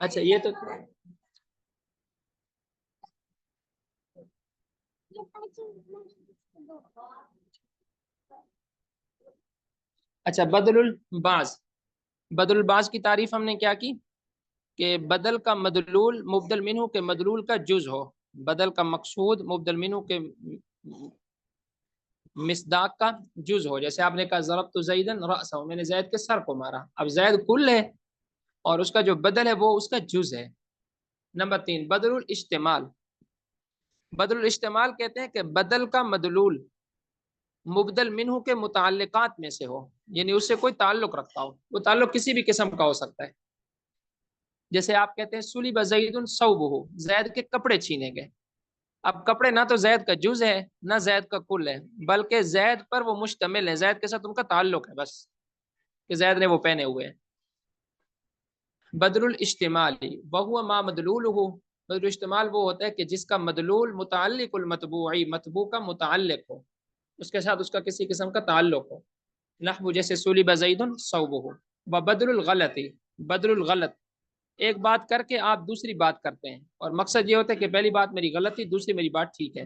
اچھا یہ تو اچھا بدل الباز، بدل الباز کی تعریف ہم نے کیا کی کہ بدل کا مدلول مبدل منہ کے مدلول کا جز ہو، بدل کا مقصود مبدل منہ کے مصداق کا جز ہو. جیسے آپ نے کہا ضربت زیدن رأسہ، میں نے زید کے سر کو مارا. اب زید کل ہے اور اس کا جو بدل ہے وہ اس کا جز ہے. نمبر 3 بدل الاشتمال. بدل الاشتمال کہتے ہیں کہ بدل کا مدلول مبدل منہ کے متعلقات میں سے ہو، یعنی اس سے کوئی تعلق رکھتا ہو، وہ تعلق کسی بھی قسم کا ہو سکتا ہے. جیسے آپ کہتے ہیں سلب زید ثوبہ، زید کے کپڑے چھینے گئے. اب کپڑے نہ تو زید کا جز ہے نہ زید کا کل ہے، بلکہ زید پر وہ مشتمل ہے، زید کے ساتھ ان کا تعلق ہے بس کہ زید نے وہ پہنے ہوئے ہیں. بدل الاشتمالی وہو ما مدلولہ، بدل الاجتمال وہ ہوتا ہے کہ جس کا مدلول متعلق المطبوعی، مطبوع کا متعلق ہو، اس کے ساتھ اس کا کسی قسم کا تعلق ہو. نحو جیسے سلب زید ثوبہ. وبدل الغلطی، بدل الغلط ایک بات کر کے آپ دوسری بات کرتے ہیں، اور مقصد یہ ہوتا ہے کہ پہلی بات میری غلط تھی، دوسری میری بات ٹھیک ہے،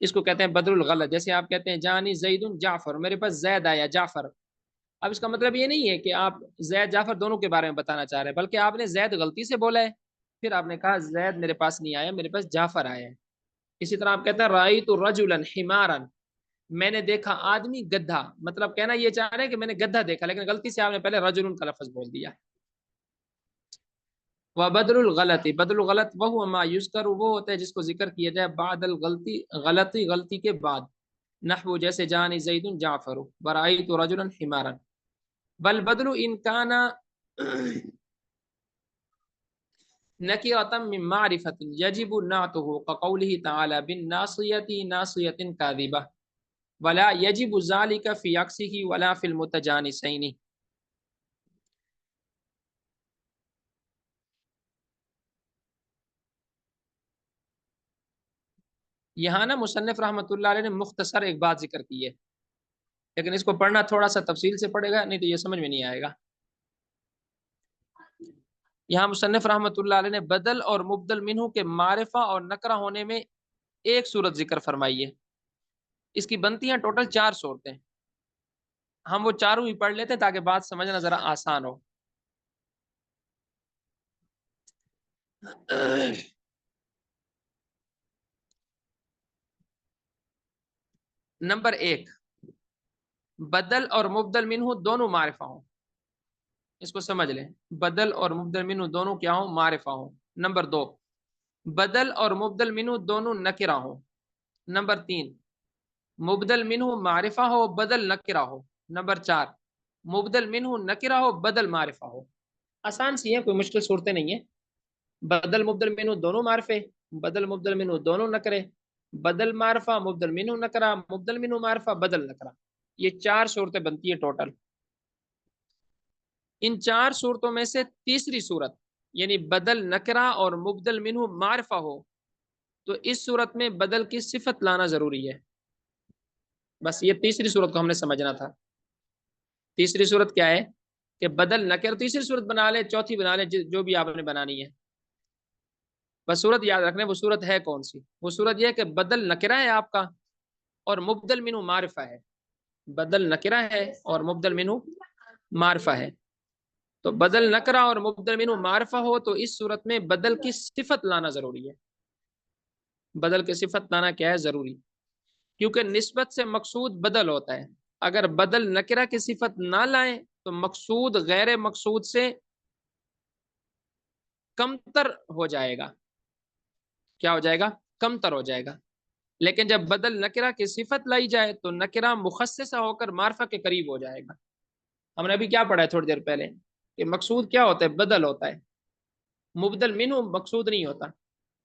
اس کو کہتے ہیں بدل الغلط. جیسے آپ کہتے ہیں جانی زید جعفر، میرے پاس زید آیا جعفر. اب اس کا مطلب یہ نہیں ہے کہ آپ زید جعفر دونوں کے بارے میں بتانا چاہ رہے ہیں، بلکہ آپ نے زید غلطی سے بولا ہے، پھر آپ نے کہا زید میرے پاس نہیں آیا، میرے پاس جعفر آیا ہے. اسی طرح آپ کہتے ہیں رأیت رجلا حمارا، میں نے دیکھا آدمی گدھا، مطلب کہنا یہ چاہ رہے ہیں کہ میں نے گدھا دیکھا، لیکن غلطی سے آپ نے پہلے رجل کا لفظ بول دیا. وبدل الغلطی، بدل الغلط وہ ما یذکر، وہ ہوتا ہے جس کو ذکر کیا جائے بعد الغلطی، غلطی کے بعد. نحو جیسے جانی زید جعفر ورأیت رجلا حمارا. بل بدل ان کان نکرة من معرفة يجب نعته كقوله تعالى بالناصية ناصية كاذبة، ولا يجب ذلك في عكسه ولا في المتجانسين. یہاں نا مصنف رحمۃ اللہ علیہ نے مختصر ایک بات ذکر کی ہے، لیکن اس کو پڑھنا تھوڑا سا تفصیل سے پڑے گا، نہیں تو یہ سمجھ میں نہیں آئے گا. یہاں مصنف رحمۃ اللہ علیہ نے بدل اور مبدل منہ کے معرفہ اور نکرہ ہونے میں ایک صورت ذکر فرمائی ہے. اس کی بنتی ہیں ٹوٹل 4 صورتیں. ہم وہ چاروں ہی پڑھ لیتے تاکہ بات سمجھنا ذرا آسان ہو. نمبر 1 بدل اور مبدل منہ دونوں معرفہ ہوں، اس کو سمجھ لیں، بدل اور مبدل منہ دونوں کیا ہوں؟ معرفہ ہوں. نمبر 2 بدل اور مبدل منہ دونوں نکرہ ہوں. نمبر 3 مبدل منہ معرفہ ہو بدل نکرہ ہو. نمبر 4 مبدل منہ نکرہ ہو بدل معرفہ ہو. آسان سی ہے، کوئی مشکل صورتیں نہیں ہے. بدل مبدل منہ دونوں معرفے، بدل مبدل منہ دونوں نکرے، بدل معرفہ مبدل منہ نکرہ، مبدل منہ معرفہ بدل نکرہ. یہ 4 صورتیں بنتی ہے ٹوٹل. ان 4 صورتوں میں سے تیسری صورت یعنی بدل نکرہ اور مبدل منہ معرفہ ہو تو اس صورت میں بدل کی صفت لانا ضروری ہے. بس یہ تیسری صورت کو ہم نے سمجھنا تھا. تیسری صورت کیا ہے کہ بدل نکرہ، تیسری صورت بنا لے، چوتھی بنا لے، جو بھی آپ نے بنانی ہے، بس صورت یاد رکھنے وہ صورت ہے کون سی. وہ صورت یہ ہے کہ بدل نکرہ ہے آپ کا اور مبدل منہ معرفہ ہے. بدل نکرہ ہے اور مبدل منہ معرفہ ہے. تو بدل نکرہ اور مبدل منہ معرفہ ہو تو اس صورت میں بدل کی صفت لانا ضروری ہے. بدل کی صفت لانا کیا ہے؟ ضروری، کیونکہ نسبت سے مقصود بدل ہوتا ہے. اگر بدل نکرہ کی صفت نہ لائیں تو مقصود غیر مقصود سے کمتر ہو جائے گا. کیا ہو جائے گا؟ کمتر ہو جائے گا. لیکن جب بدل نکرہ کی صفت لائی جائے تو نکرہ مخصصہ ہو کر معرفہ کے قریب ہو جائے گا. ہم نے ابھی کیا پڑھا ہے تھوڑی دیر پہلے کہ مقصود کیا ہوتا ہے؟ بدل ہوتا ہے، مبدل منہ مقصود نہیں ہوتا.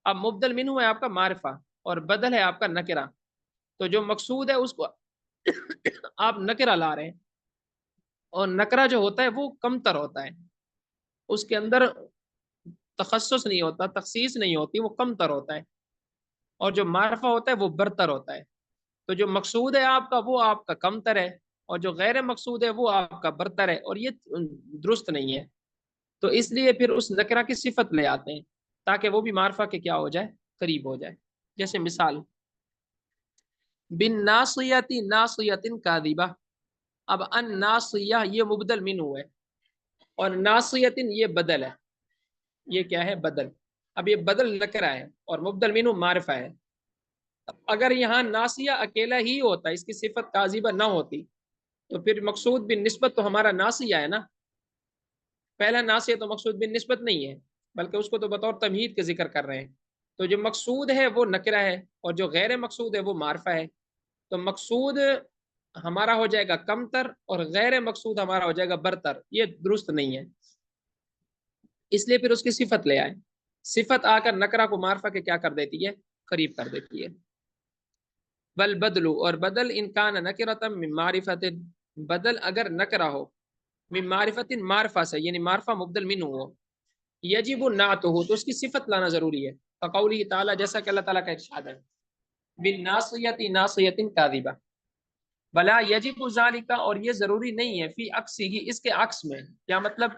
اب مبدل منہ ہے آپ کا معرفہ اور بدل ہے آپ کا نکرہ، تو جو مقصود ہے اس کو آپ نکرہ لا رہے ہیں، اور نکرہ جو ہوتا ہے وہ کمتر ہوتا ہے، اس کے اندر تخصص نہیں ہوتا، تخصیص نہیں ہوتی، وہ کمتر ہوتا ہے. اور جو معرفہ ہوتا ہے وہ برتر ہوتا ہے. تو جو مقصود ہے آپ کا وہ آپ کا کمتر ہے، اور جو غیر مقصود ہے وہ آپ کا برتر ہے، اور یہ درست نہیں ہے. تو اس لیے پھر اس نکرہ کی صفت لے آتے ہیں تاکہ وہ بھی معرفہ کے کیا ہو جائے، قریب ہو جائے. جیسے مثال بن ناصیتی ناصیتن کاذبہ. اب ان ناصیہ یہ مبدل منہ ہے، اور ناصیتن یہ بدل ہے. یہ کیا ہے؟ بدل. اب یہ بدل نکرہ ہے اور مبدل منہ معرفہ ہے. اگر یہاں ناصیہ اکیلا ہی ہوتا، اس کی صفت کاذبہ نہ ہوتی، تو پھر مقصود بن نسبت تو ہمارا ناصیہ ہے نا. پہلا ناصیہ تو مقصود بن نسبت نہیں ہے، بلکہ اس کو تو بطور تمہید کے ذکر کر رہے ہیں. تو جو مقصود ہے وہ نکرہ ہے، اور جو غیر مقصود ہے وہ معرفہ ہے. تو مقصود ہمارا ہو جائے گا کمتر اور غیر مقصود ہمارا ہو جائے گا برتر. یہ درست نہیں ہے، اس لیے پھر اس کی صفت لے آئے. صفت آ کر نکرہ کو معرفہ کے کیا کر دیتی ہے؟ قریب کر دیتی ہے. بل بدلو، اور بدل انکان نکرۃ من معرفت. بدل اگر نکرہ ہو من معرفت معرفہ سے، یعنی معرفہ مبدل منہ ہو، یجب نعت ہو تو اس کی صفت لانا ضروری ہے. فقوله تعالی، جیسا کہ اللہ تعالیٰ کا ارشاد ہے بالناصیۃ ناصیۃ کاذبہ. بلا یجب ذالک، اور یہ ضروری نہیں ہے فی عکسی ہی، اس کے عکس میں. کیا مطلب؟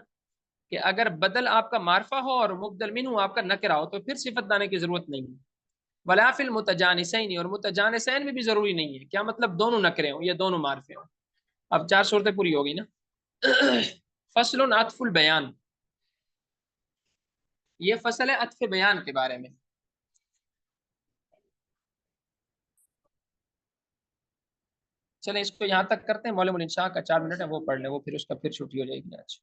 کہ اگر بدل آپ کا معرفہ ہو اور مبدل منہ آپ کا نکرہ ہو تو پھر صفت لانے کی ضرورت نہیں ہے. ولا فی المتجانسین، اور متجانسین میں بھی ضروری نہیں ہے. کیا مطلب؟ دونوں نکرے ہوں یا دونوں معرفے ہوں. اب 4 صورتیں پوری ہوگی نا. فصل عطف البیان، یہ فصل ہے عطف بیان کے بارے میں. چلیں اس کو یہاں تک کرتے ہیں. مولم الانشاء کا 4 منٹ ہے، وہ پڑھ لیں، وہ پھر اس کا پھر چھٹی ہو جائے گی آج.